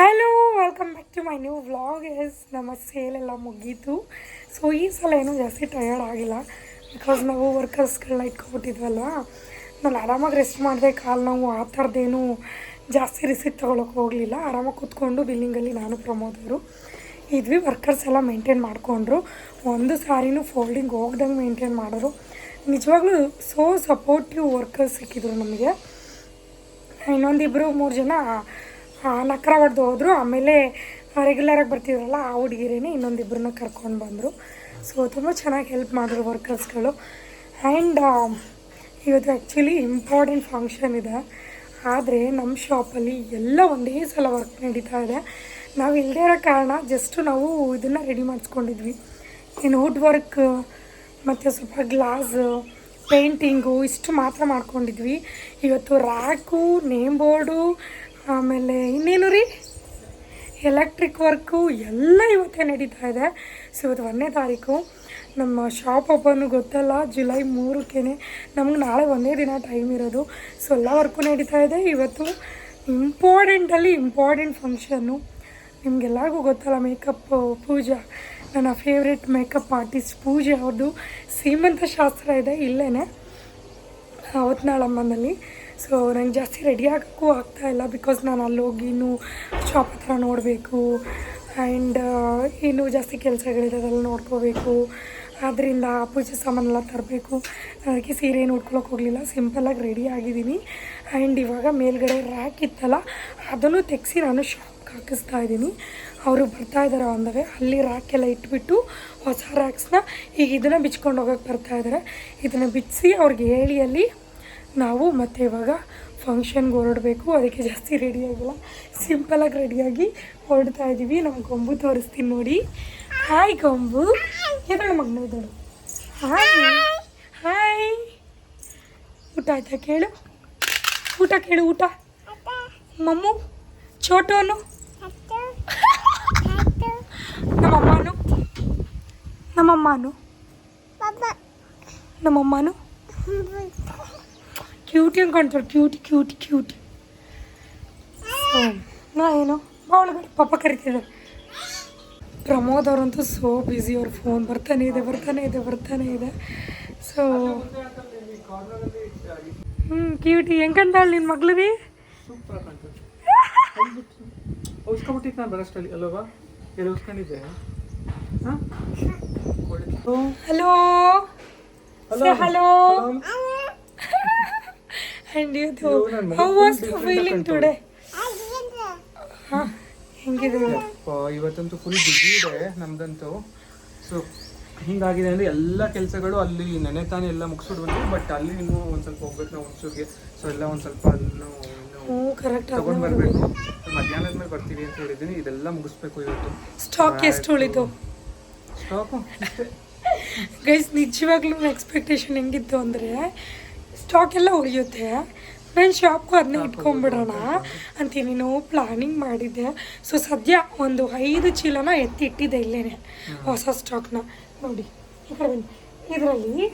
Hello, welcome back to my new vlog. ನಮ್ಮ ಸೇಲೆಲ್ಲ ಮುಗೀತು. ಸೊ ಈ ಸಲ ಏನೂ ಜಾಸ್ತಿ ಟಯರ್ಡ್ ಆಗಿಲ್ಲ, ಬಿಕಾಸ್ ನಾವು ವರ್ಕರ್ಸ್ಗಳನ್ನ ಇಟ್ಕೊಬಿಟ್ಟಿದ್ವಲ್ವ. ನಾನು ಆರಾಮಾಗಿ ರೆಸ್ಟ್ ಮಾಡಿದೆ. ಕಾಲು ನೋವು ಆ ಥರದ್ದೇನು ಜಾಸ್ತಿ ರಿಸಿಪ್ಟ್ ತೊಗೊಳಕ್ಕೆ ಹೋಗಲಿಲ್ಲ. ಆರಾಮಾಗಿ ಕೂತ್ಕೊಂಡು ಬಿಲ್ಲಿಂಗಲ್ಲಿ ನಾನು ಪ್ರಮೋದವರು ಇದ್ವಿ. ವರ್ಕರ್ಸ್ ಎಲ್ಲ ಮೇಂಟೈನ್ ಮಾಡಿಕೊಂಡ್ರು. ಒಂದು ಸಾರಿನೂ ಫೋಲ್ಡಿಂಗ್ ಹೋಗ್ದಂಗೆ ಮೇಂಟೈನ್ ಮಾಡೋರು. ನಿಜವಾಗ್ಲೂ ಸೋ ಸಪೋರ್ಟಿವ್ ವರ್ಕರ್ಸ್ ಸಿಕ್ಕಿದ್ರು ನಮಗೆ. ಇನ್ನೊಂದಿಬ್ಬರು 3 ಜನ ನಖರ ಹೊಡೆದು ಹೋದರು. ಆಮೇಲೆ ರೆಗ್ಯುಲರಾಗಿ ಬರ್ತಿದ್ರಲ್ಲ ಆ ಹುಡುಗಿರೇನೆ ಇನ್ನೊಂದಿಬ್ಬರನ್ನ ಕರ್ಕೊಂಡು ಬಂದರು. ಸೊ ತುಂಬ ಚೆನ್ನಾಗಿ ಹೆಲ್ಪ್ ಮಾಡಿದ್ರು ವರ್ಕರ್ಸ್ಗಳು. ಆ್ಯಂಡ್ ಇವತ್ತು ಆ್ಯಕ್ಚುಲಿ ಇಂಪಾರ್ಟೆಂಟ್ ಫಂಕ್ಷನ್ ಇದೆ. ಆದರೆ ನಮ್ಮ ಶಾಪಲ್ಲಿ ಎಲ್ಲ ಒಂದೇ ಸಲ ವರ್ಕ್ ನಡೀತಾ ಇದೆ. ನಾವು ಇಲ್ಲದೇ ಇರೋ ಕಾರಣ ನಾವು ಇದನ್ನು ರೆಡಿ ಮಾಡಿಸ್ಕೊಂಡಿದ್ವಿ. ಇನ್ನು ವುಡ್ ವರ್ಕ್ ಮತ್ತು ಸ್ವಲ್ಪ ಗ್ಲಾಸ್ ಪೇಂಟಿಂಗು ಇಷ್ಟು ಮಾತ್ರ ಮಾಡ್ಕೊಂಡಿದ್ವಿ. ಇವತ್ತು ರ್ಯಾಕು, ನೇಮ್ ಬೋರ್ಡು, ಆಮೇಲೆ ಇನ್ನೇನು ರೀ ಎಲೆಕ್ಟ್ರಿಕ್ ವರ್ಕು ಎಲ್ಲ ಇವತ್ತೇ ನಡೀತಾ ಇದೆ. ಸೊ ಇವತ್ತು 1ನೇ ತಾರೀಕು. ನಮ್ಮ ಶಾಪ್ ಓಪನ್ನು ಗೊತ್ತಲ್ಲ, ಜುಲೈ 3ಕ್ಕೆ. ನಮ್ಗೆ ನಾಳೆ ಒಂದೇ ದಿನ ಟೈಮ್ ಇರೋದು. ಸೊ ಎಲ್ಲ ವರ್ಕು ನಡೀತಾ ಇದೆ. ಇವತ್ತು ಇಂಪಾರ್ಟೆಂಟ್ ಫಂಕ್ಷನ್ನು. ನಿಮಗೆಲ್ಲರಿಗೂ ಗೊತ್ತಲ್ಲ, ಮೇಕಪ್ ಪೂಜಾ, ನನ್ನ ಫೇವ್ರೆಟ್ ಮೇಕಪ್ ಆರ್ಟಿಸ್ಟ್ ಪೂಜೆ ಅವ್ರದ್ದು ಸೀಮಂತ ಶಾಸ್ತ್ರ ಇದೆ ಇಲ್ಲೇ ಅವತ್ನಾಳಮ್ಮನಲ್ಲಿ. ಸೊ ನಂಗೆ ಜಾಸ್ತಿ ರೆಡಿ ಆಗೋಕ್ಕೂ ಆಗ್ತಾಯಿಲ್ಲ, ಬಿಕಾಸ್ ನಾನು ಅಲ್ಲಿ ಹೋಗಿ ಇನ್ನೂ ಶಾಪ್ ಹತ್ರ ನೋಡಬೇಕು. ಆ್ಯಂಡ್ ಇನ್ನೂ ಜಾಸ್ತಿ ಕೆಲಸಗಳಿದೆ, ಅದೆಲ್ಲ ನೋಡ್ಕೋಬೇಕು. ಆದ್ದರಿಂದ ಪೂಜೆ ಸಾಮಾನೆಲ್ಲ ತರಬೇಕು. ಅದಕ್ಕೆ ಸೀರೆ ಏನು ಉಟ್ಕೊಳಕ್ಕೆ ಹೋಗಲಿಲ್ಲ, ಸಿಂಪಲ್ಲಾಗಿ ರೆಡಿ ಆಗಿದ್ದೀನಿ. ಆ್ಯಂಡ್ ಇವಾಗ ಮೇಲ್ಗಡೆ ರ್ಯಾಕ್ ಇತ್ತಲ್ಲ, ಅದನ್ನು ತೆಗೆಸಿ ನಾನು ಶಾಪ್ಗೆ ಹಾಕಿಸ್ತಾ ಇದ್ದೀನಿ. ಅವರು ಬರ್ತಾಯಿದ್ದಾರೆ ಒಂದವೇ. ಅಲ್ಲಿ ರ್ಯಾಕೆಲ್ಲ ಇಟ್ಬಿಟ್ಟು ಹೊಸ ರ್ಯಾಕ್ಸ್ನ ಈಗ ಇದನ್ನು ಬಿಚ್ಕೊಂಡು ಹೋಗೋಕ್ಕೆ ಬರ್ತಾಯಿದ್ದಾರೆ. ಇದನ್ನು ಬಿಡಿಸಿ ಅವ್ರಿಗೆ ಹೇಳಿ ಅಲ್ಲಿ ನಾವು ಮತ್ತೆ ಇವಾಗ ಫಂಕ್ಷನ್ಗೆ ಹೊರಡಬೇಕು. ಅದಕ್ಕೆ ಜಾಸ್ತಿ ರೆಡಿಯಾಗಿಲ್ಲ, ಸಿಂಪಲಾಗಿ ರೆಡಿಯಾಗಿ ಹೊರಡ್ತಾ ಇದ್ದೀವಿ. ನಮ್ಮ ಗೊಂಬು ತೋರಿಸ್ತೀನಿ ನೋಡಿ. ಹಾಯ್ ಗೊಂಬು, ಎದಳು ಮಗನ ಇದ್ದಳು. ಹಾಯ್, ಊಟ ಆಯ್ತಾ? ಕೇಳು, ಊಟ ಮಮ್ಮು, ಚೋಟೋನು, ನಮ್ಮಮ್ಮನು ಕ್ಯೂಟಿ ಅಂತ ಕಾಣ್ತಾಳೆ. ಕ್ಯೂಟಿ. ನಾ ಏನು ಒಳಗಡೆ ಪಾಪ ಕರಿತಿದ್ದಾರೆ. ಪ್ರಮೋದ್ ಅವರಂತೂ ಸೋ ಬ್ಯುಸಿ. ಅವ್ರ ಫೋನ್ ಬರ್ತಾನೆ ಇದೆ. ಸೊ ಕ್ಯೂಟಿ ಹೆಂಗಂತಾಳೆ ನಿನ್ನ ಮಗಳು ರೀ? Hello. And how was the feeling today? ಹೆಂಗಿದೆ? ಇವತ್ತಂತೂ ಫುಲ್ ಬಿಸಿ ಇದೆ ನಮ್ದಂತೂ. ಸೊ ಹಿಂಗಾಗಿದೆ ಅಂದರೆ ಎಲ್ಲ ಕೆಲಸಗಳು ಅಲ್ಲಿ ನೆನೆ ತಾನೇ ಎಲ್ಲ ಮುಗಿಸ್ಬಿಟ್ಟು ಬಂದ್ವಿ. ಬಟ್ ಅಲ್ಲಿ ಇನ್ನೂ ಒಂದು ಸ್ವಲ್ಪ ಹೋಗ್ಬೇಕು ನಾವು ಹುಣಸೂರಿಗೆ. ಸೊ ಎಲ್ಲ ಒಂದು ಸ್ವಲ್ಪ ಕರೆಕ್ಟ್ ತಗೊಂಡು ಬರಬೇಕು. ಮಧ್ಯಾಹ್ನದ ಮೇಲೆ ಬರ್ತೀವಿ ಅಂತ ಹೇಳಿದ್ದೀನಿ. ಇದೆಲ್ಲ ಮುಗಿಸ್ಬೇಕು ಇವತ್ತು. ಸ್ಟಾಕ್ ಎಷ್ಟು ಉಳಿತು? ಸ್ಟಾಕು ಗೈಸ್, ನಿಜವಾಗ್ಲೂ ಎಕ್ಸ್ಪೆಕ್ಟೇಷನ್ ಹೆಂಗಿತ್ತು ಅಂದರೆ ಸ್ಟಾಕ್ ಎಲ್ಲ ಉಳಿಯುತ್ತೆ, ನಾನು ಶಾಪ್ಗೂ ಅದನ್ನೇ ಇಟ್ಕೊಂಡ್ಬಿಡೋಣ ಅಂತೀನಿ ಪ್ಲಾನಿಂಗ್ ಮಾಡಿದ್ದೆ. ಸೊ ಸದ್ಯ ಒಂದು 5 ಚೀಲನ ಎತ್ತಿಟ್ಟಿದ್ದೆ ಇಲ್ಲೇ ಹೊಸ ಸ್ಟಾಕ್ನ. ನೋಡಿ ಈ ಕಡೆ ಬನ್ನಿ. ಇದರಲ್ಲಿ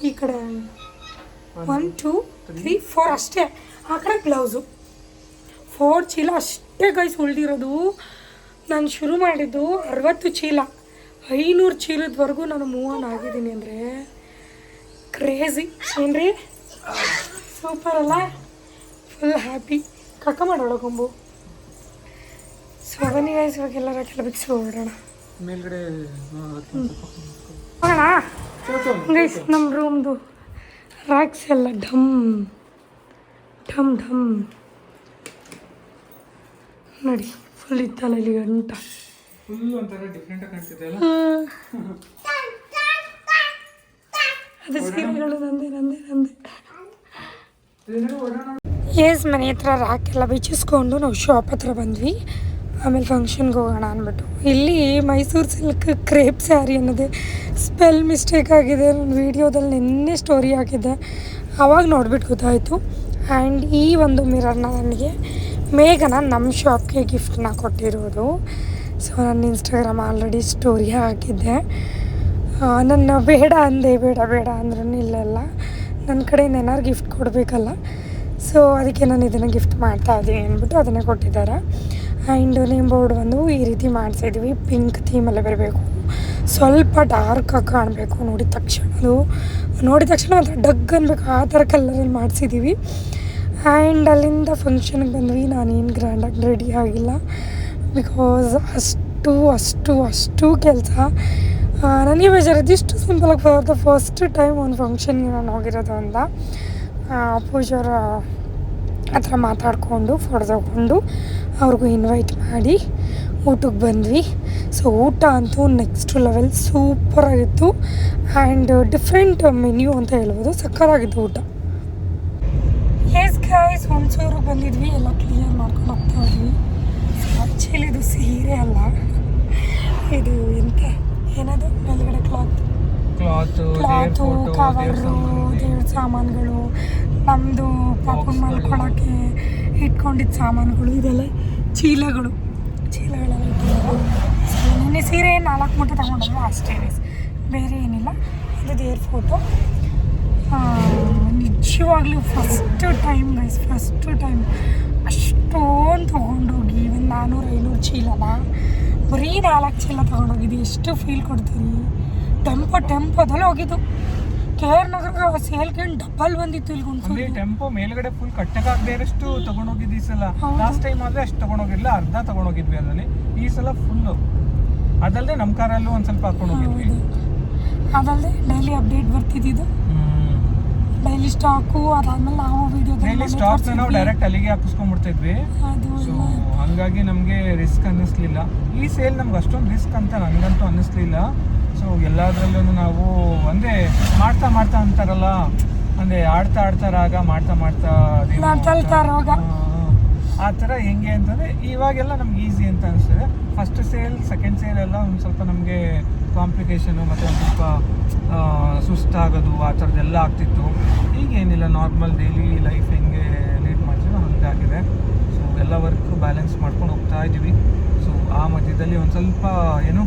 ಈ ಕಡೆ 1 2 3 4 ಅಷ್ಟೇ. ಆ ಕಡೆ ಬ್ಲೌಸು 4 ಚೀಲ ಅಷ್ಟೇ ಗೈಸ್ ಉಳಿದಿರೋದು. ನಾನು ಶುರು ಮಾಡಿದ್ದು 60 ಚೀಲ, 500 ಚೀಲದವರೆಗೂ ನಾನು ಮೂವ್ ಆನ್ ಆಗಿದ್ದೀನಿ. ಅಂದರೆ ಕ್ರೇಜಿ ಏನ್ರಿ, ಸೂಪರ್ ಅಲ್ಲ? Full happy. ಕಕ್ಕ ಮಾಡೋಣ ಗೊಂಬು. ಸೊ ಬನ್ನಿ ಗೈಸ್, ಇವಾಗ ಎಲ್ಲರ ಕೆಲ ಬಿಕ್ಸಿ ಹೋಗೋಣ ಮೇಲ್ಗಡೆ ಹೋಗೋಣ ಗೈಸ್. ನಮ್ಮ ರೂಮ್ದು ರ್ಯಾಕ್ಸ್ ಎಲ್ಲ ಢಮ್ ನೋಡಿ, ಫುಲ್ ಇತ್ತಲ್ಲ ಇಲ್ಲಿ ಗಂಟ. ಫುಲ್ ಒಂಥರ ಡಿಫ್ರೆಂಟ್ ಆಗಿ ಕಾಣ್ತಿದೆ ಅಲ್ಲ? ಅದು ಸೀರೆಗಳು ನಂದೆ. ಎಸ್, ಮನೆ ಹತ್ರ ರ್ಯಾಕೆಲ್ಲ ಬಿಚ್ಚಿಸ್ಕೊಂಡು ನಾವು ಶಾಪ್ ಹತ್ರ ಬಂದ್ವಿ. ಆಮೇಲೆ ಫಂಕ್ಷನ್ಗೆ ಹೋಗೋಣ ಅಂದ್ಬಿಟ್ಟು ಇಲ್ಲಿ ಮೈಸೂರು ಸಿಲ್ಕ್ ಕ್ರೇಪ್ ಸ್ಯಾರಿ ಅನ್ನೋದೇ ಸ್ಪೆಲ್ ಮಿಸ್ಟೇಕ್ ಆಗಿದೆ. ನಾನು ವೀಡಿಯೋದಲ್ಲಿ ನಿನ್ನೆ ಸ್ಟೋರಿ ಹಾಕಿದ್ದೆ, ಆವಾಗ ನೋಡ್ಬಿಟ್ಟು ಗೊತ್ತಾಯಿತು. ಆ್ಯಂಡ್ ಈ ಒಂದು ಮಿರರ್ನ ನನಗೆ ಮೇಘನ ನಮ್ಮ ಶಾಪ್ಗೆ ಗಿಫ್ಟನ್ನ ಕೊಟ್ಟಿರೋದು. ಸೊ ನಾನು ಇನ್ಸ್ಟಾಗ್ರಾಮ್ ಆಲ್ರೆಡಿ ಸ್ಟೋರಿ ಹಾಕಿದ್ದೆ. ನನ್ನ ಬೇಡ ಅಂದ್ರೂ ಇಲ್ಲೆಲ್ಲ ನನ್ನ ಕಡೆಯಿಂದ ಏನಾದ್ರು ಗಿಫ್ಟ್ ಕೊಡಬೇಕಲ್ಲ. ಸೊ ಅದಕ್ಕೆ ನಾನು ಇದನ್ನು ಗಿಫ್ಟ್ ಮಾಡ್ತಾಯಿದ್ದೀನಿ ಅಂದ್ಬಿಟ್ಟು ಅದನ್ನೇ ಕೊಟ್ಟಿದ್ದಾರೆ. ಆ್ಯಂಡ್ ನೇಮ್ ಬೋರ್ಡ್ ಬಂದು ಈ ರೀತಿ ಮಾಡಿಸಿದ್ವಿ. ಪಿಂಕ್ ಥೀಮಲ್ಲೇ ಬರಬೇಕು, ಸ್ವಲ್ಪ ಡಾರ್ಕಾಗಿ ಕಾಣಬೇಕು. ನೋಡಿದ ತಕ್ಷಣ ಮಾತ್ರ ಡಗ್ ಅನ್ಬೇಕು, ಆ ಥರ ಕಲರಲ್ಲಿ ಮಾಡಿಸಿದ್ದೀವಿ. ಆ್ಯಂಡ್ ಅಲ್ಲಿಂದ ಫಂಕ್ಷನ್ಗೆ ಬಂದ್ವಿ. ನಾನೇನು ಗ್ರ್ಯಾಂಡಾಗಿ ರೆಡಿ ಆಗಿಲ್ಲ, ಬಿಕಾಸ್ ಅಷ್ಟು ಕೆಲಸ. ನನಗೆ ಬೇಜಾರಿದ್ದು ಇಷ್ಟು ಸಿಂಪಲಾಗಿ ಫಾರ್ ದ ಫಸ್ಟ್ ಟೈಮ್ ಒಂದು ಫಂಕ್ಷನ್ಗೆ ನಾನು ಹೋಗಿರೋದು ಅಂತ. ಪೂಜಾರ ಹತ್ರ ಮಾತಾಡಿಕೊಂಡು ಫೋಟೋ ತಗೊಂಡು ಅವ್ರಿಗೂ ಇನ್ವೈಟ್ ಮಾಡಿ ಊಟಕ್ಕೆ ಬಂದ್ವಿ. ಸೊ ಊಟ ಅಂತೂ ನೆಕ್ಸ್ಟ್ ಲೆವೆಲ್ ಸೂಪರಾಗಿತ್ತು ಆ್ಯಂಡ್ ಡಿಫ್ರೆಂಟ್ ಮೆನ್ಯೂ ಅಂತ ಹೇಳ್ಬೋದು. ಸಕ್ಕತ್ತಾಗಿತ್ತು ಊಟ. ಎಸ್ ಗೈಸ್, ಹುಣಸೂರಿಗೆ ಬಂದಿದ್ವಿ, ಎಲ್ಲ ಕ್ಲಿಯರ್ ಮಾಡ್ಕೊಂಡು ಹೋಗ್ತಾ ಇದ್ವಿ. ಆ್ಯಕ್ಚುಲಿ ಇದು ಸೀರೆ ಅಲ್ಲ, ಇದು ಎಂತ ಏನದು ಮೇಲ್ಗಡೆ ಕ್ಲಾತು, ಕವರು, ದೇವ್ರ ಸಾಮಾನುಗಳು, ನಮ್ಮದು ಪಾಪುನ ಮಲ್ಕೊಳ್ಳೋಕ್ಕೆ ಇಟ್ಕೊಂಡಿದ್ದ ಸಾಮಾನುಗಳು, ಇದೆಲ್ಲ ಚೀಲಗಳೆಲ್ಲ ಇಟ್ಟಿದ್ದಾರೆ. ನಿನ್ನೆ ಸೀರೆ 4 ಮೂಟೆ ತೊಗೊಂಡಲ್ವ ಅಷ್ಟೇ, ಬೇರೆ ಏನಿಲ್ಲ. ಇದು ದೇವ್ರ ಫೋಟೋ. ನಿಜವಾಗ್ಲೂ ಫಸ್ಟ್ ಟೈಮ್ ಅಷ್ಟೊಂದು ತೊಗೊಂಡೋಗಿ ಒಂದು 400-500 ಚೀಲನ ಬರೀ 4 ಚೀಲ ತೊಗೊಂಡೋಗಿದ್ದು ಎಷ್ಟು ಫೀಲ್ ಕೊಡ್ತೀವಿ. ಟೆಂಪೋದಲ್ಲಿ ಹೋಗಿದ್ದು KR ನಗರಕ್ಕೆ ಸೇಲ್ಗೆ ಡಬ್ಬಲ್ ಬಂದಿತ್ತು. ಇಲ್ಲಿ ಟೆಂಪೋ ಮೇಲ್ಗಡೆ ಫುಲ್ ಕಟ್ಟಕ್ಕಾಗದೇ ಇರೋಷ್ಟು ತಗೊಂಡೋಗಿದ್ದು ಈ ಸಲ. ಲಾಸ್ಟ್ ಟೈಮ್ ಆದರೆ ಅಷ್ಟು ತಗೊಂಡೋಗಿರ್ಲಿಲ್ಲ, ಅರ್ಧ ತಗೊಂಡೋಗಿದ್ವಿ ಅದರಲ್ಲಿ. ಈ ಸಲ ಫುಲ್ಲು. ಅದಲ್ಲದೆ ನಮ್ಮ ಕಾರಲ್ಲೂ ಒಂದು ಸ್ವಲ್ಪ ಹಾಕೊಂಡು ಹೋಗಿದ್ವಿ. ಅದಲ್ಲದೆ ಡೈಲಿ ಅಪ್ಡೇಟ್ ಬರ್ತಿದ್ದು, ಡೈಲಿ ಸ್ಟಾಕು. ಅದಾದ್ಮೇಲೆ ನಾವು ಡೈಲಿ ಸ್ಟಾಕ್ನ ನಾವು ಡೈರೆಕ್ಟ್ ಅಲ್ಲಿಗೆ ಹಾಕಿಸ್ಕೊಂಡ್ಬಿಡ್ತಿದ್ವಿ. ಸೊ ಹಂಗಾಗಿ ನಮಗೆ ರಿಸ್ಕ್ ಅನ್ನಿಸ್ಲಿಲ್ಲ. ಈ ಸೇಲ್ ನಮ್ಗೆ ಅಷ್ಟೊಂದು ರಿಸ್ಕ್ ಅಂತ ನನಗಂತೂ ಅನ್ನಿಸ್ಲಿಲ್ಲ. ಸೊ ಎಲ್ಲದರಲ್ಲೂ ನಾವು ಒಂದೇ ಮಾಡ್ತಾ ಅಂತಾರಲ್ಲ, ಅಂದರೆ ಆಡ್ತಾ ರಾಗ ಮಾಡ್ತಾ ಆ ಥರ ಹೆಂಗೆ ಅಂತಂದರೆ ಇವಾಗೆಲ್ಲ ನಮ್ಗೆ ಈಸಿ ಅಂತ ಅನಿಸ್ತದೆ. ಫಸ್ಟ್ ಸೇಲ್ ಸೆಕೆಂಡ್ ಸೇಲ್ ಎಲ್ಲ ಒಂದು ಸ್ವಲ್ಪ ನಮಗೆ ಕಾಂಪ್ಲಿಕೇಶನು ಮತ್ತು ಒಂದು ಸ್ವಲ್ಪ ಸುಸ್ತಾಗೋದು ಆ ಥರದ್ದೆಲ್ಲ ಆಗ್ತಿತ್ತು. ಈಗೇನಿಲ್ಲ, ನಾರ್ಮಲ್ ಡೈಲಿ ಲೈಫ್ ಹೆಂಗೆ ಲೀಡ್ ಮಾಡ್ತೀವೋ ಹಾಗಾಗಿದೆ. ಸೊ ಎಲ್ಲ ವರ್ಕು ಬ್ಯಾಲೆನ್ಸ್ ಮಾಡ್ಕೊಂಡು ಹೋಗ್ತಾ ಇದ್ದೀವಿ. ಸೊ ಆ ಮಧ್ಯದಲ್ಲಿ ಒಂದು ಸ್ವಲ್ಪ ಏನು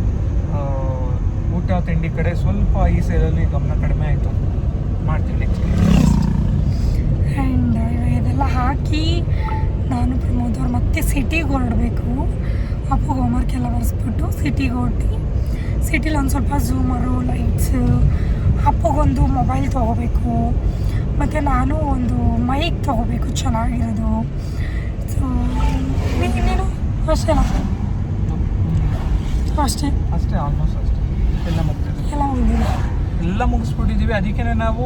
ಊಟ ತಿಂಡಿ ಕಡೆ ಸ್ವಲ್ಪ ಈ ಸೇಲಲ್ಲಿ ಗಮನ ಕಡಿಮೆ ಆಯಿತು. ಮಾಡ್ತೀವಿ ನೆಕ್ಸ್ಟ್. ಆ್ಯಂಡ್ ಇದೆಲ್ಲ ಹಾಕಿ ನಾನು ಪ್ರಮೋದವ್ರು ಮತ್ತೆ ಸಿಟಿಗೆ ಹೊರಡಬೇಕು. ಅಪ್ಪಗೆ ಹೋಮ್ವರ್ಕ್ ಎಲ್ಲ ಬರೆಸ್ಬಿಟ್ಟು ಸಿಟಿಗೆ ಹೊರಟಿ, ಸಿಟಿಲಿ ಒಂದು ಸ್ವಲ್ಪ ಝೂಮರು, ಲೈಟ್ಸ್, ಅಪ್ಪಗೊಂದು ಮೊಬೈಲ್ ತೊಗೋಬೇಕು, ಮತ್ತು ನಾನು ಒಂದು ಮೈಕ್ ತೊಗೋಬೇಕು ಚೆನ್ನಾಗಿರೋದು. ಸೊ ಇನ್ನೇನು ಅಷ್ಟೇ ಆಲ್ಮೋಸ್ಟ್ ಅಷ್ಟೇ ಎಲ್ಲ ಮುಗಿಸ್ಬಿಟ್ಟಿದ್ದೀವಿ. ಅದಕ್ಕೆ ನಾವು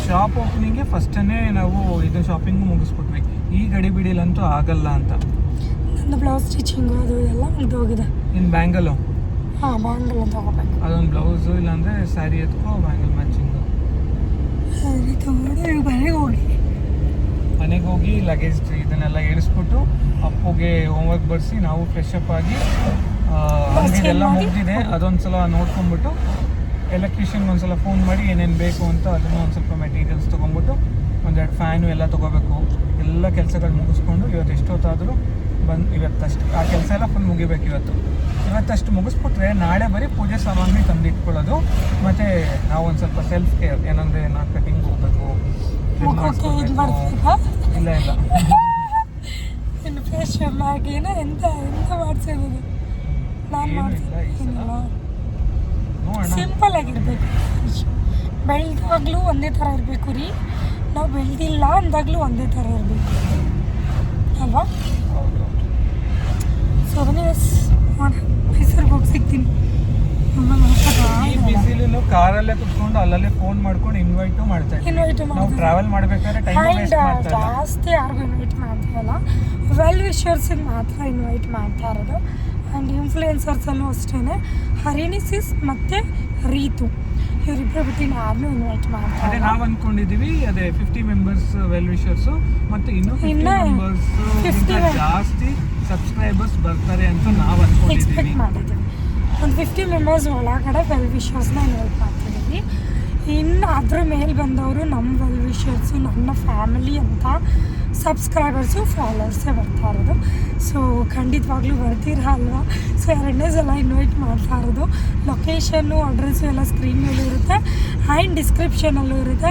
ಶಾಪ್ ಓಪನಿಂಗ್ಗೆ ಫಸ್ಟೇ ನಾವು ಇದು ಶಾಪಿಂಗು ಮುಗಿಸ್ಬಿಟ್ವಿ. ಈ ಗಡಿ ಬಿಡಿಲಂತೂ ಆಗಲ್ಲ ಅಂತ. ನಂದು ಬ್ಲೌಸ್ ಸ್ಟಿಚಿಂಗು ಅದು ಎಲ್ಲ ಮುಗಿದೋಗಿದೆ. ಇನ್ನು ಬ್ಯಾಂಗಲು ಬ್ಯಾಂಗಲ್ ತೊಗೋಬೇಕು. ಅದೊಂದು ಬ್ಲೌಸು ಇಲ್ಲಾಂದರೆ ಸ್ಯಾರಿ ಎತ್ಕೋ ಬ್ಯಾಂಗಲ್ ಮ್ಯಾಚಿಂಗು. ಮನೆಗೆ ಹೋಗಿ ಲಗೇಜ್ ಇದನ್ನೆಲ್ಲ ಇಳಿಸ್ಬಿಟ್ಟು ಅಪ್ಪುಗೆ ಹೋಮ್ವರ್ಕ್ ಬರೆಸಿ ನಾವು ಫ್ರೆಶ್ ಅಪ್ ಆಗಿ ಅಂಗಡಿದೆಲ್ಲ ಮುಗಿದಿದೆ ಅದೊಂದು ಸಲ ನೋಡ್ಕೊಂಡ್ಬಿಟ್ಟು ಎಲೆಕ್ಟ್ರಿಷಿಯನ್ಗೆ ಒಂದು ಸಲ ಫೋನ್ ಮಾಡಿ ಏನೇನು ಬೇಕು ಅಂತ ಅದನ್ನು ಒಂದು ಸ್ವಲ್ಪ ಮೆಟೀರಿಯಲ್ಸ್ ತೊಗೊಂಡ್ಬಿಟ್ಟು 1-2 ಫ್ಯಾನು ಎಲ್ಲ ತೊಗೋಬೇಕು. ಎಲ್ಲ ಕೆಲಸಗಳು ಮುಗಿಸ್ಕೊಂಡು ಇವತ್ತು ಎಷ್ಟೊತ್ತಾದರೂ ಇವತ್ತಷ್ಟು ಆ ಕೆಲಸ ಎಲ್ಲ ಫುಲ್ ಮುಗಿಬೇಕು. ಇವತ್ತಷ್ಟು ಮುಗಿಸ್ಬಿಟ್ರೆ ನಾಳೆ ಬರೀ ಪೂಜೆ ಸಾಮಾನು ತಂದು ಇಟ್ಕೊಳ್ಳೋದು. ಮತ್ತು ನಾವು ಒಂದು ಸ್ವಲ್ಪ ಸೆಲ್ಫ್ ಕೇರ್, ಏನಂದರೆ ನಾನು ಕಟಿಂಗ್ ಹೋಗ್ಬೇಕು, ಇಲ್ಲ ಇನ್ನು ಫೇಶಿಯಲ್ ಆಗಿನ ಎಂತ ಮಾಡಿಸೋದು ನಾನು ಮಾಡಿಸಿಲ್ಲ. ಸಿಂಪಲ್ ಆಗಿರಬೇಕು, ಬೆಳೆದಾಗಲೂ ಒಂದೇ ಥರ ಇರಬೇಕು ರೀ. ನಾವು ಬೆಳೆದಿಲ್ಲ ಅಂದಾಗಲೂ ಒಂದೇ ಥರ ಇರಬೇಕು ಅಲ್ವಾ? ಸೊ ಮೈಸೂರಿಗೆ ಹೋಗಿ ಸಿಗ್ತೀನಿ. ಈ ಬಿಸಿಲು ಕಾರಲ್ಲೇ ಕುತ್ಕೊಂಡು ಅಲ್ಲಲ್ಲೇ ಫೋನ್ ಮಾಡ್ಕೊಂಡು ಇನ್ವೈಟು ಮಾಡ್ತಾರೆ. ನಾವು ಟ್ರಾವೆಲ್ ಮಾಡಬೇಕಾದ್ರೆ ಜಾಸ್ತಿ ಯಾರಿಗೂ ಇನ್ವೈಟ್ ಮಾಡ್ತೀವಲ್ಲ, ವೆಲ್ ವಿಷರ್ಸಿಗೆ ಮಾತ್ರ ಇನ್ವೈಟ್ ಮಾಡ್ತಾ ಇರೋದು. ಆ್ಯಂಡ್ ಇನ್ಫ್ಲೂಯೆನ್ಸರ್ಸಲ್ಲೂ ಅಷ್ಟೇ ಹರಿಣಿಸಿಸ್ ಮತ್ತು ರೀತು ಇವರಿಬ್ಬರು ಬಿಟ್ಟು ಯಾರನ್ನೂ ಇನ್ವೈಟ್ ಮಾಡ್ತಾರೆ. ನಾವು ಅಂದ್ಕೊಂಡಿದ್ದೀವಿ ಅದೇ 50 ಮೆಂಬರ್ಸ್ ವೆಲ್ ವಿಷರ್ಸು ಮತ್ತು ಇನ್ನೂ 50 ಮೆಂಬರ್ಸ್ ಜಾಸ್ತಿ ಸಬ್ಸ್ಕ್ರೈಬರ್ಸ್ ಬರ್ತಾರೆ ಅಂತ ನಾವು ಎಕ್ಸ್ಪೆಕ್ಟ್ ಮಾಡಿದ್ದೀವಿ. ಒಂದು 50 ಮೆಂಬರ್ಸ್ ಒಳಗಡೆ ವೆಲ್ ವಿಷರ್ಸ್ನ ಇನ್ವೈಟ್ ಮಾಡ್ತಿದ್ದೀವಿ. ಇನ್ನು ಅದ್ರ ಮೇಲೆ ಬಂದವರು ನಮ್ಮ ವೆಲ್ ವಿಷರ್ಸು, ನನ್ನ ಫ್ಯಾಮಿಲಿ ಅಂತ ಸಬ್ಸ್ಕ್ರೈಬರ್ಸು ಫಾಲೋವರ್ಸೇ ಬರ್ತಾ ಇರೋದು. ಸೊ ಖಂಡಿತವಾಗ್ಲೂ ಬರ್ತೀರ ಅಲ್ವಾ? ಸೊ 2ನೇ ಸಲ ಇನ್ವೈಟ್ ಮಾಡ್ತಾ ಇರೋದು. ಲೊಕೇಶನ್ನು ಅಡ್ರೆಸ್ಸು ಎಲ್ಲ ಸ್ಕ್ರೀನ್ ಮೇಲೂ ಇರುತ್ತೆ ಆ್ಯಂಡ್ ಡಿಸ್ಕ್ರಿಪ್ಷನಲ್ಲೂ ಇರುತ್ತೆ.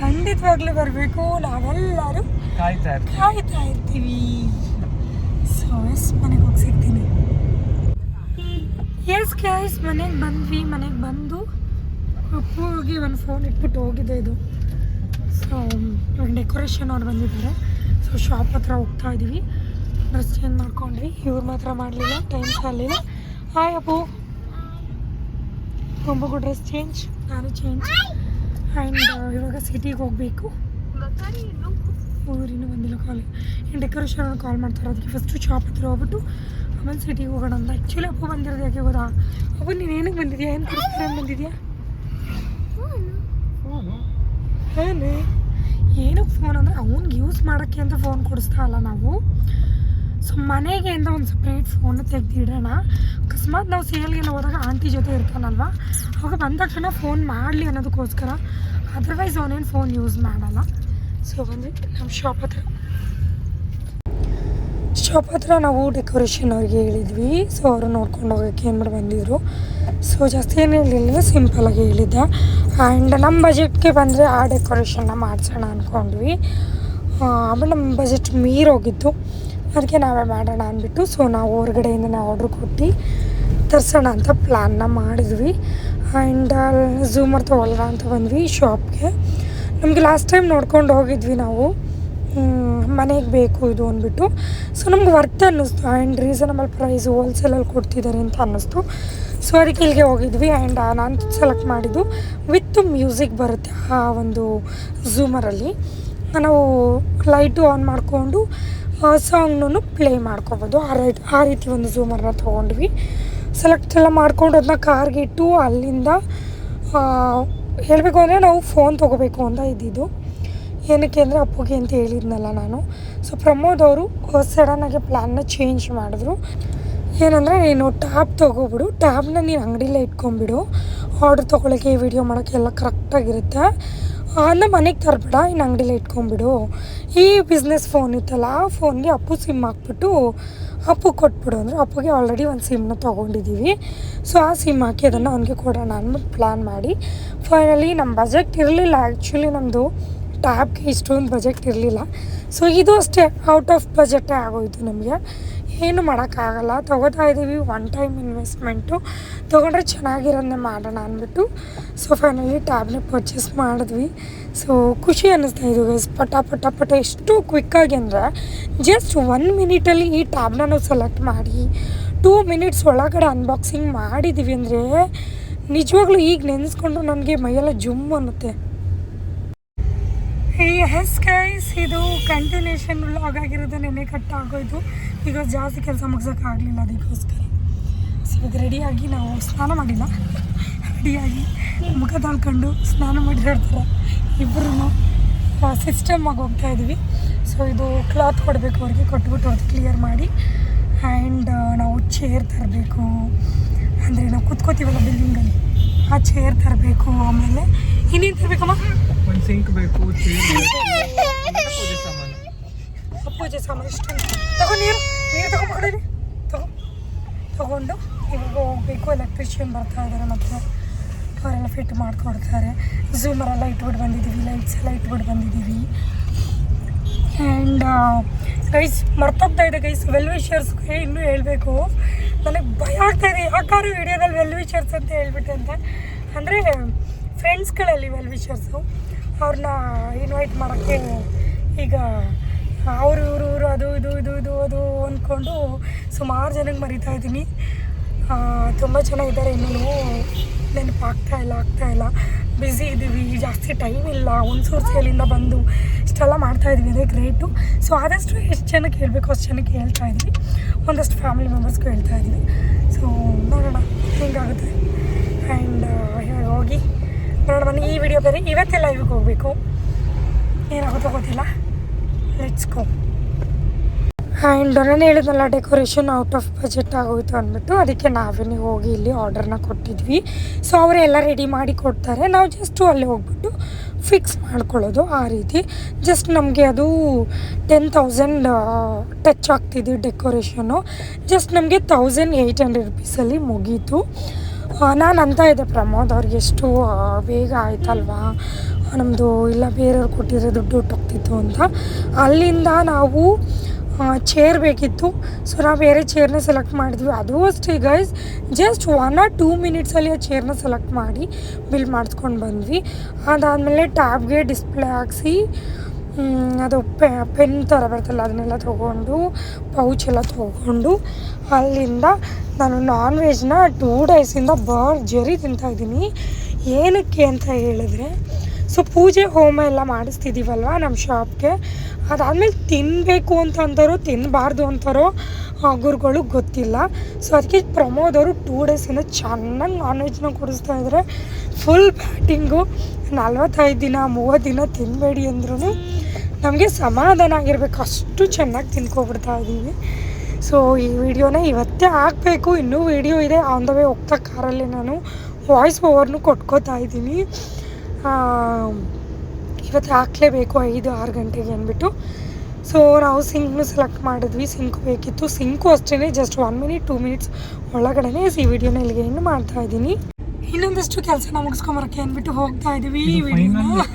ಖಂಡಿತವಾಗ್ಲೂ ಬರಬೇಕು, ನಾವೆಲ್ಲರೂ ಕಾಯ್ತಾ ಇರ್ತೀವಿ. ಸೊ ಮನೆಗೆ ಹೋಗಿ ಗೈಸ್ ಮನೆಗೆ ಬಂದ್ವಿ. ಮನೆಗೆ ಬಂದು ಅಪ್ಪು ಹೋಗಿ ಒಂದು ಫೋನ್ ಇಟ್ಬಿಟ್ಟು ಹೋಗಿದೆ ಇದು. ಸೊ ಡೆಕೋರೇಷನ್ ಅವ್ರು ಬಂದಿದ್ದಾರೆ. ಸೊ ಶಾಪ್ ಹತ್ರ ಹೋಗ್ತಾ ಇದ್ದೀವಿ. ಡ್ರೆಸ್ ಚೇಂಜ್ ಮಾಡ್ಕೊಂಡ್ವಿ. ಇವ್ರು ಮಾತ್ರ ಮಾಡಲಿಲ್ಲ, ಟೈಮ್ ಸಾಲಿಲ್ಲ. ಹಾಯ್ ಅಪ್ಪು. ಒಬ್ಬಗೂ ಡ್ರೆಸ್ ಚೇಂಜ್, ನಾನು ಚೇಂಜ್. ಆ್ಯಂಡ್ ಇವಾಗ ಸಿಟಿಗೆ ಹೋಗಬೇಕು. ಊರಿನೂ ಬಂದಿಲ್ಲ ಕಾಲ್. ಇನ್ನು ಡೆಕೋರೇಷನ್ ಅವ್ರು ಕಾಲ್ ಮಾಡ್ತಾರೆ. ಅದಕ್ಕೆ ಫಸ್ಟು ಶಾಪ್ ಹತ್ರ ಹೋಗ್ಬಿಟ್ಟು ಆಮೇಲೆ ಸಿಟಿಗೆ ಹೋಗೋಣ ಅಂತ. ಆ್ಯಕ್ಚುಲಿ ಅಪ್ಪು ಬಂದಿರೋದು ಯಾಕೆ ಗೊತ್ತಾ? ಅಪ್ಪು ನೀನು ಏನಕ್ಕೆ ಬಂದಿದ್ಯಾ? ಏನು ಕೊಡಿಸ್ತಾರೆ ಅಂತ ಬಂದಿದ್ಯಾ? ಏನೇ ಏನಕ್ಕೆ ಫೋನ್ ಅಂದರೆ ಅವ್ನಿಗೆ ಯೂಸ್ ಮಾಡೋಕ್ಕೆ ಅಂತ ಫೋನ್ ಕೊಡಿಸ್ತಾ ಅಲ್ಲ ನಾವು. ಸೊ ಮನೆಗೆ ಅಂತ ಒಂದು ಸಪ್ರೇಟ್ ಫೋನ್ ತೆಗೆದಿಡೋಣ. ಅಕಸ್ಮಾತ್ ನಾವು ಸೇಲ್ಗೆಲ್ಲ ಹೋದಾಗ ಆಂಟಿ ಜೊತೆ ಇರ್ತಾನಲ್ವ, ಅವಾಗ ಬಂದ ತಕ್ಷಣ ಫೋನ್ ಮಾಡಲಿ ಅನ್ನೋದಕ್ಕೋಸ್ಕರ. ಅದರ್ವೈಸ್ ಅವನೇನು ಫೋನ್ ಯೂಸ್ ಮಾಡಲ್ಲ. ಸೊ ಬಂದು ನಮ್ಮ ಶಾಪ್ ಹತ್ರ ನಾವು ಡೆಕೋರೇಷನ್ ಅವ್ರಿಗೆ ಹೇಳಿದ್ವಿ. ಸೊ ಅವರು ನೋಡ್ಕೊಂಡು ಹೋಗೋಕ್ಕೆ ಏನ್ಬಿಟ್ಟು ಬಂದಿದ್ರು. ಸೊ ಜಾಸ್ತಿ ಏನು ಹೇಳಿಲ್ಲ, ಸಿಂಪಲಾಗಿ ಹೇಳಿದ್ದೆ. ಆ್ಯಂಡ್ ನಮ್ಮ ಬಜೆಟ್ಗೆ ಬಂದರೆ ಆ ಡೆಕೋರೇಷನ್ನ ಮಾಡಿಸೋಣ ಅಂದ್ಕೊಂಡ್ವಿ. ಆಮೇಲೆ ನಮ್ಮ ಬಜೆಟ್ ಮೀರೋಗಿತ್ತು. ಅದಕ್ಕೆ ನಾವೇ ಮಾಡೋಣ ಅಂದ್ಬಿಟ್ಟು ಸೊ ನಾವು ಹೊರಗಡೆಯಿಂದ ಆರ್ಡ್ರ್ ಕೊಟ್ಟು ತರಿಸೋಣ ಅಂತ ಪ್ಲ್ಯಾನ್ನ ಮಾಡಿದ್ವಿ. ಆ್ಯಂಡ್ ಝೂಮರ್ ತೊಗೊಳ್ಳೋಣ ಅಂತ ಬಂದ್ವಿ ಶಾಪ್ಗೆ. ನಮಗೆ ಲಾಸ್ಟ್ ಟೈಮ್ ನೋಡ್ಕೊಂಡು ಹೋಗಿದ್ವಿ ನಾವು, ಮನೆಗೆ ಬೇಕು ಇದು ಅಂದ್ಬಿಟ್ಟು. ಸೊ ನಮ್ಗೆ ವರ್ತ್ ಅನ್ನಿಸ್ತು. ಆ್ಯಂಡ್ ರೀಸನಬಲ್ ಪ್ರೈಸ್ ಹೋಲ್ಸೇಲಲ್ಲಿ ಕೊಡ್ತಿದ್ದಾರೆ ಅಂತ ಅನ್ನಿಸ್ತು. ಸೊ ಅದಕ್ಕೆ ಇಲ್ಲಿಗೆ ಹೋಗಿದ್ವಿ. ಆ್ಯಂಡ್ ನಾನು ಸೆಲೆಕ್ಟ್ ಮಾಡಿದ್ದು ವಿತ್ ಮ್ಯೂಸಿಕ್ ಬರುತ್ತೆ ಆ ಒಂದು ಝೂಮರಲ್ಲಿ. ನಾವು ಲೈಟು ಆನ್ ಮಾಡಿಕೊಂಡು ಸಾಂಗ್ನೂ ಪ್ಲೇ ಮಾಡ್ಕೊಬೋದು. ಆ ರೀತಿ ಒಂದು ಝೂಮರ್ನ ತೊಗೊಂಡ್ವಿ. ಸೆಲೆಕ್ಟ್ ಎಲ್ಲ ಮಾಡ್ಕೊಂಡು ಅದನ್ನ ಕಾರ್ಗೆ ಇಟ್ಟು ಅಲ್ಲಿಂದ ಹೇಳಬೇಕು ಅಂದರೆ ನಾವು ಫೋನ್ ತೊಗೋಬೇಕು ಅಂತ ಇದ್ದಿದ್ದು. ಏನಕ್ಕೆ ಅಂದರೆ ಅಪ್ಪುಗೆ ಅಂತ ಹೇಳಿದ್ನಲ್ಲ ನಾನು. ಸೊ ಪ್ರಮೋದ್ ಅವರು ಸಡನ್ನಾಗಿ ಪ್ಲ್ಯಾನ್ನ ಚೇಂಜ್ ಮಾಡಿದ್ರು. ಏನಂದರೆ ನೀನು ಟ್ಯಾಬ್ ತೊಗೊಬಿಡು, ಟ್ಯಾಬ್ನ ನೀನು ಅಂಗಡಿಲೇ ಇಟ್ಕೊಂಬಿಡು, ಆರ್ಡ್ರ್ ತೊಗೊಳಕ್ಕೆ ವಿಡಿಯೋ ಮಾಡೋಕ್ಕೆ ಎಲ್ಲ ಕರೆಕ್ಟಾಗಿರುತ್ತೆ. ಅದನ್ನ ಮನೆಗೆ ತರಬೇಡ, ಇನ್ನು ಅಂಗಡಿಲೇ ಇಟ್ಕೊಂಬಿಡು. ಈ ಬಿಸ್ನೆಸ್ ಫೋನ್ ಇತ್ತಲ್ಲ ಆ ಫೋನ್ಗೆ ಅಪ್ಪು ಸಿಮ್ ಹಾಕ್ಬಿಟ್ಟು ಅಪ್ಪು ಕೊಟ್ಬಿಡು ಅಂದರೆ ಅಪ್ಪುಗೆ ಆಲ್ರೆಡಿ ಒಂದು ಸಿಮ್ನ ತೊಗೊಂಡಿದ್ದೀವಿ. ಸೊ ಆ ಸಿಮ್ ಹಾಕಿ ಅದನ್ನು ಅವನಿಗೆ ಕೊಡೋಣ ಅಂದ್ಬಿಟ್ಟು ಪ್ಲ್ಯಾನ್ ಮಾಡಿ ಫೈನಲಿ ನಮ್ಮ ಬಜೆಟ್ ಇರಲಿಲ್ಲ. ಆ್ಯಕ್ಚುಲಿ ನಮ್ಮದು ಟ್ಯಾಬ್ಗೆ ಇಷ್ಟೊಂದು ಬಜೆಟ್ ಇರಲಿಲ್ಲ. ಸೊ ಇದು ಅಷ್ಟೇ ಔಟ್ ಆಫ್ ಬಜೆಟೇ ಆಗೋಯಿತು ನಮಗೆ. ಏನು ಮಾಡೋಕ್ಕಾಗಲ್ಲ, ತೊಗೋತಾ ಇದ್ದೀವಿ. ಒನ್ ಟೈಮ್ ಇನ್ವೆಸ್ಟ್ಮೆಂಟು ತೊಗೊಂಡ್ರೆ ಚೆನ್ನಾಗಿರೋದನ್ನೇ ಮಾಡೋಣ ಅಂದ್ಬಿಟ್ಟು ಸೊ ಫೈನಲಿ ಟ್ಯಾಬ್ನ ಪರ್ಚೇಸ್ ಮಾಡಿದ್ವಿ. ಸೊ ಖುಷಿ ಅನ್ನಿಸ್ತಾ ಇದು ಗೈಸ್. ಪಟ ಎಷ್ಟು ಕ್ವಿಕ್ಕಾಗಿ ಅಂದರೆ ಜಸ್ಟ್ 1 ಮಿನಿಟಲ್ಲಿ ಈ ಟ್ಯಾಬ್ನ ನಾವು ಸೆಲೆಕ್ಟ್ ಮಾಡಿ 2 ಮಿನಿಟ್ಸ್ ಒಳಗಡೆ ಅನ್ಬಾಕ್ಸಿಂಗ್ ಮಾಡಿದ್ದೀವಿ ಅಂದರೆ ನಿಜವಾಗ್ಲೂ ಈಗ ನೆನೆಸ್ಕೊಂಡು ನನಗೆ ಮೈಯೆಲ್ಲ ಜುಮ್ ಅನ್ನುತ್ತೆ. ಎಸ್ ಗೈಸ್, ಇದು ಕಂಟಿನ್ಯೂಷನ್ ವ್ಲಾಗ್ ಆಗಿರೋದು. ನೆನ್ನೆ ಕಟ್ ಆಗೋಯ್ತು. ಈಗ ಜಾಸ್ತಿ ಕೆಲಸ ಮುಗ್ಸೋಕ್ಕಾಗಲಿಲ್ಲ, ಅದಕ್ಕೋಸ್ಕರ. ಸೊ ಈಗ ರೆಡಿಯಾಗಿ ನಾವು ಸ್ನಾನ ಮಾಡಿಲ್ಲ, ರೆಡಿಯಾಗಿ ಮುಖ ತೊಳ್ಕೊಂಡು ಸ್ನಾನ ಮಾಡಿರ್ತಾರೆ ಇಬ್ಬರೂ ಸಿಸ್ಟಮಾಗಿ ಹೋಗ್ತಾ ಇದ್ವಿ. ಸೊ ಇದು ಕ್ಲಾತ್ ಕೊಡಬೇಕು ಅವ್ರಿಗೆ, ಕೊಟ್ಬಿಟ್ಟು ಅವ್ರಿಗೆ ಕ್ಲಿಯರ್ ಮಾಡಿ. ಆ್ಯಂಡ್ ನಾವು ಚೇರ್ ತರಬೇಕು, ಅಂದರೆ ನಾವು ಕೂತ್ಕೋತೀವಲ್ಲ ಬಿಲ್ಡಿಂಗಲ್ಲಿ, ಆ ಚೇರ್ ತರಬೇಕು. ಆಮೇಲೆ ಇನ್ನೇನು ತರಬೇಕಮ್ಮ? ಒಂದು ಸಿಂಕ್ ಬೇಕು, ಪೂಜೆ ಸಾಮಾನು ಇಷ್ಟು ತಗೋ. ನೀರು ತಗೊಂಡ್ಬಿಡಿ, ತಗೊಂಡು ಇವಾಗ ಹೋಗ್ಬೇಕು. ಎಲೆಕ್ಟ್ರಿಷಿಯನ್ ಬರ್ತಾ ಇದ್ದಾರೆ, ಮತ್ತು ಅವರೆಲ್ಲ ಫಿಟ್ ಮಾಡಿಕೊಡ್ತಾರೆ. ಝೂಮರೆಲ್ಲ ಇಟ್ಬಿಟ್ಟು ಬಂದಿದ್ದೀವಿ, ಲೈಟ್ಸ್ ಎಲ್ಲ ಇಟ್ಬಿಟ್ಟು ಬಂದಿದ್ದೀವಿ. ಆ್ಯಂಡ್ ಗೈಸ್ ಮರ್ತೋಗ್ತಾ ಇದೆ ಗೈಸ್, ವೆಲ್ ವಿಷರ್ಸ್ಗೆ ಇನ್ನೂ ಹೇಳಬೇಕು. ನನಗೆ ಭಯ ಆಗ್ತಾಯಿದೆ ಯಾಕಾದ್ರೂ ವಿಡಿಯೋದಲ್ಲಿ ವೆಲ್ ವಿಷರ್ಸ್ ಅಂತ ಹೇಳ್ಬಿಟ್ಟೆ ಅಂತ. ಅಂದರೆ ಫ್ರೆಂಡ್ಸ್ಗಳಲ್ಲಿ ವೆಲ್ ವಿಷರ್ಸು ಅವ್ರನ್ನ ಇನ್ವೈಟ್ ಮಾಡೋಕ್ಕೆ ಈಗ ಅವರು ಇವರು ಅದು ಇದು ಅಂದ್ಕೊಂಡು ಸುಮಾರು ಜನಕ್ಕೆ ಮರಿತಾ ಇದ್ದೀನಿ. ತುಂಬ ಜನ ಇದ್ದಾರೆ, ಇನ್ನೂ ಆಗ್ತಾಯಿಲ್ಲ. ಬ್ಯುಸಿ ಇದ್ದೀವಿ, ಜಾಸ್ತಿ ಟೈಮ್ ಇಲ್ಲ. ಹುಣಸೂರು ಸೇಲಿಂದ ಬಂದು ಇಷ್ಟೆಲ್ಲ ಮಾಡ್ತಾಯಿದ್ವಿ, ಅದೇ ಗ್ರೇಟು. ಸೊ ಆದಷ್ಟು ಎಷ್ಟು ಜನಕ್ಕೆ ಹೇಳಬೇಕು ಅಷ್ಟು ಜನಕ್ಕೆ ಹೇಳ್ತಾ ಇದ್ವಿ. ಒಂದಷ್ಟು ಫ್ಯಾಮಿಲಿ ಮೆಂಬರ್ಸ್ಗೂ ಹೇಳ್ತಾ ಇದ್ವಿ. ಸೊ ನೋಡೋಣ ಹೆಂಗಾಗುತ್ತೆ. ಆ್ಯಂಡ್ ಹೋಗಿ ನೋಡೋಣ. ಈ ವಿಡಿಯೋ ಬೇರೆ, ಇವತ್ತೇ ಲೈವ್ಗೆ ಹೋಗಬೇಕು, ಏನಾಗುತ್ತೋ ಗೊತ್ತಿಲ್ಲ. Let's go. ಆ್ಯಂಡ್ ನಾನು ಹೇಳಿದ್ನಲ್ಲ ಡೆಕೋರೇಷನ್ ಔಟ್ ಆಫ್ ಬಜೆಟ್ ಆಗೋಯ್ತು ಅಂದ್ಬಿಟ್ಟು, ಅದಕ್ಕೆ ನಾವೇ ಹೋಗಿ ಇಲ್ಲಿ ಆರ್ಡರ್ನ ಕೊಟ್ಟಿದ್ವಿ. ಸೊ ಅವರೆಲ್ಲ ರೆಡಿ ಮಾಡಿ ಕೊಡ್ತಾರೆ, ನಾವು ಜಸ್ಟು ಅಲ್ಲಿ ಹೋಗ್ಬಿಟ್ಟು ಫಿಕ್ಸ್ ಮಾಡ್ಕೊಳ್ಳೋದು. ಆ ರೀತಿ ಜಸ್ಟ್ ನಮಗೆ ಅದು 10,000 ಟಚ್ ಆಗ್ತಿದ್ದು ಡೆಕೋರೇಷನು. ಜಸ್ಟ್ ನಮಗೆ 1,800 ರುಪೀಸಲ್ಲಿ ಮುಗೀತು. ನಾನು ಅಂತ ಇದ್ದೆ ಪ್ರಮೋದ್ ಅವ್ರಿಗೆ, ಎಷ್ಟು ಬೇಗ ಆಯ್ತಲ್ವಾ ನಮ್ಮದು, ಇಲ್ಲ ಬೇರೆಯವ್ರು ಕೊಟ್ಟಿರೋ ದುಡ್ಡು ಹೊಟ್ಟೋಗ್ತಿತ್ತು ಅಂತ. ಅಲ್ಲಿಂದ ನಾವು ಚೇರ್ ಬೇಕಿತ್ತು. ಸೊ ನಾವು ಬೇರೆ ಚೇರ್ನ ಸೆಲೆಕ್ಟ್ ಮಾಡಿದ್ವಿ. ಅದು ಅಷ್ಟೇ ಗೈಸ್, ಜಸ್ಟ್ 1 or 2 ಮಿನಿಟ್ಸಲ್ಲಿ ಆ ಚೇರ್ನ ಸೆಲೆಕ್ಟ್ ಮಾಡಿ ಬಿಲ್ ಮಾಡಿಸ್ಕೊಂಡು ಬಂದ್ವಿ. ಅದಾದಮೇಲೆ ಟ್ಯಾಬ್ಗೆ ಡಿಸ್ಪ್ಲೇ ಹಾಕ್ಸಿ ಅದು ಪೆನ್ ಥರ ಬರ್ತಲ್ಲ ಅದನ್ನೆಲ್ಲ ತೊಗೊಂಡು ಪೌಚ್ ಎಲ್ಲ ತೊಗೊಂಡು ಅಲ್ಲಿಂದ ನಾನು ನಾನ್ ವೆಜ್ನ 2 ಡೇಸಿಂದ ಭರ್ಜರಿ ತಿಂತಾಯಿದ್ದೀನಿ. ಏನಕ್ಕೆ ಅಂತ ಹೇಳಿದ್ರೆ, ಸೊ ಪೂಜೆ ಹೋಮ ಎಲ್ಲ ಮಾಡಿಸ್ತಿದ್ದೀವಲ್ವ ನಮ್ಮ ಶಾಪ್ಗೆ, ಅದಾದಮೇಲೆ ತಿನ್ನಬೇಕು ಅಂತ ಅಂತಾರೋ ತಿನ್ನಬಾರ್ದು ಅಂತಾರೋ ಗುರುಗಳು ಗೊತ್ತಿಲ್ಲ. ಸೊ ಅದಕ್ಕೆ ಪ್ರಮೋದವರು 2 ಡೇಸಿಂದ ಚೆನ್ನಾಗಿ ನಾನ್ ವೆಜ್ನ ಕೊಡಿಸ್ತಾಯಿದ್ರೆ ಫುಲ್ ಬ್ಯಾಟಿಂಗು. 45 ದಿನ 30 ದಿನ ತಿನ್ನಬೇಡಿ ಅಂದ್ರೂ ನಮಗೆ ಸಮಾಧಾನ ಆಗಿರಬೇಕು, ಅಷ್ಟು ಚೆನ್ನಾಗಿ ತಿನ್ಕೊಬಿಡ್ತಾ ಇದ್ದೀವಿ. ಸೊ ಈ ವಿಡಿಯೋನ ಇವತ್ತೇ ಹಾಕಬೇಕು. ಇನ್ನೂ ವಿಡಿಯೋ ಇದೆ ಆನ್ ದ ವೇ ಹೋಗ್ತಾ ಕಾರಲ್ಲಿ ನಾನು ವಾಯ್ಸ್ ಓವರ್ನು ಕೊಟ್ಕೋತಾ ಇದ್ದೀನಿ. ಇವತ್ತು ಹಾಕಲೇಬೇಕು 5-6 ಗಂಟೆಗೆ ಅಂದ್ಬಿಟ್ಟು. ಸೊ ನಾವು ಸಿಂಕ್ನು ಸೆಲೆಕ್ಟ್ ಮಾಡಿದ್ವಿ. ಸಿಂಕ್ ಬೇಕಿತ್ತು. ಸಿಂಕು ಅಷ್ಟೇ ಜಸ್ಟ್ 1 minute 2 minutes ಒಳಗಡೆ ಈ ವಿಡಿಯೋನ ಇಲ್ಲಿಗೆ ಏನು ಮಾಡ್ತಾ ಇದ್ದೀನಿ. ಇನ್ನೊಂದಷ್ಟು ಕೆಲಸನ ಮುಗಿಸ್ಕೊಂಬರಕ್ಕೆ ಅಂದ್ಬಿಟ್ಟು ಹೋಗ್ತಾ ಇದೀವಿ.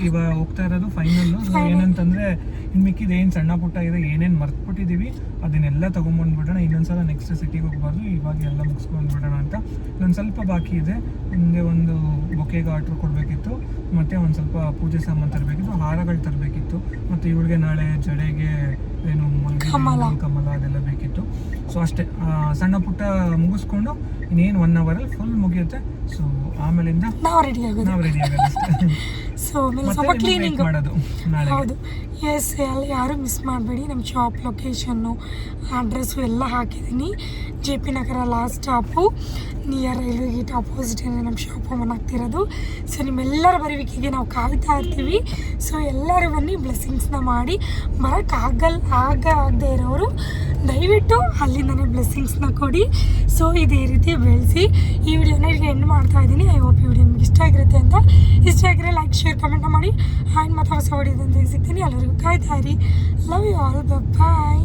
ಇವಾಗ ಹೋಗ್ತಾ ಇರೋದು ಫೈನಲ್. ಏನಂತಂದ್ರೆ ಇನ್ನು ಮಿಕ್ಕಿದ ಏನು ಸಣ್ಣ ಪುಟ್ಟ ಇದೆ ಏನೇನು ಮರ್ತ್ಬಿಟ್ಟಿದ್ದೀವಿ ಅದನ್ನೆಲ್ಲ ತೊಗೊಂಬಂದ್ಬಿಡೋಣ. ಇನ್ನೊಂದ್ಸಲ ನೆಕ್ಸ್ಟ್ ಸಿಟಿಗೆ ಹೋಗ್ಬಾರ್ದು, ಇವಾಗ ಎಲ್ಲ ಮುಗಿಸ್ಕೊಂಡ್ಬಿಡೋಣ ಅಂತ. ಇನ್ನೊಂದು ಸ್ವಲ್ಪ ಬಾಕಿ ಇದೆ. ಮುಂದೆ ಒಂದು ಬೊಕೆಗೆ ಆರ್ಡ್ರ್ ಕೊಡಬೇಕಿತ್ತು, ಮತ್ತು ಒಂದು ಸ್ವಲ್ಪ ಪೂಜೆ ಸಾಮಾನು ತರಬೇಕಿತ್ತು, ಹಾರಗಳು ತರಬೇಕಿತ್ತು, ಮತ್ತು ಇವಳಿಗೆ ನಾಳೆ ಜಡೆಗೆ ಏನು ಕಮಲ ಅದೆಲ್ಲ ಬೇಕಿತ್ತು. ಸೊ ಅಷ್ಟೇ, ಸಣ್ಣ ಪುಟ್ಟ ಮುಗಿಸ್ಕೊಂಡು ಇನ್ನೇನು 1 ಅವರಲ್ಲಿ ಫುಲ್ ಮುಗಿಯುತ್ತೆ. ಸೊ ಆಮೇಲಿಂದ ನಾವು ರೆಡಿ ಆಗೋದು ಸೊ ಸ್ವಲ್ಪ ಕ್ಲೀನಿಂಗ್ ಮಾಡೋದು ನಾಳೆ. ಹೌದು, ಎಸ್, ಅಲ್ಲಿ ಯಾರು ಮಿಸ್ ಮಾಡಬೇಡಿ. ನಮ್ಮ ಶಾಪ್ ಲೊಕೇಶನ್ನು ಅಡ್ರೆಸ್ಸು ಎಲ್ಲ ಹಾಕಿದ್ದೀನಿ. JP Nagar last stop, near railway gate ಆಪೋಸಿಟೇ ನಮ್ಮ ಶಾಪ್ ಓಪನ್ ಆಗ್ತಿರೋದು. ಸೊ ನಿಮ್ಮೆಲ್ಲರ ಬರುವಿಕೆಗೆ ನಾವು ಕಾಯ್ತಾ ಇರ್ತೀವಿ. ಸೊ ಎಲ್ಲರೂ ಬನ್ನಿ, ಬ್ಲೆಸ್ಸಿಂಗ್ಸ್ನ ಮಾಡಿ. ಆಗದೇ ಇರೋರು ದಯವಿಟ್ಟು ಅಲ್ಲಿಂದನೇ ಬ್ಲೆಸ್ಸಿಂಗ್ಸ್ನ ಕೊಡಿ. ಸೊ ಇದೇ ರೀತಿ ಬೆಳೆಸಿ ಈ ವಿಡಿಯೋನ ಇಲ್ಲಿ ಎಂಡ್ ಮಾಡ್ತಾ ಇದ್ದೀನಿ. ಐ ಹೋಪ್ ಈ ವಿಡಿಯೋ ನಿಮ್ಗೆ ಇಷ್ಟ ಆಗಿರುತ್ತೆ ಅಂತ. ಇಷ್ಟ ಆಗಿದ್ರೆ ಲೈಕ್ ಶೇರ್ ಕಮೆಂಟ್ ಮಾಡಿ. ಆ್ಯಂಡ್ ಮತ್ತೆ ಹೊಸ ವಿಡಿಯೋದಂತೆ ಸಿಗ್ತೀನಿ. ಎಲ್ಲರಿಗೂ ಕಾಯ್ತಾ ಇರಿ. Love you all, bye.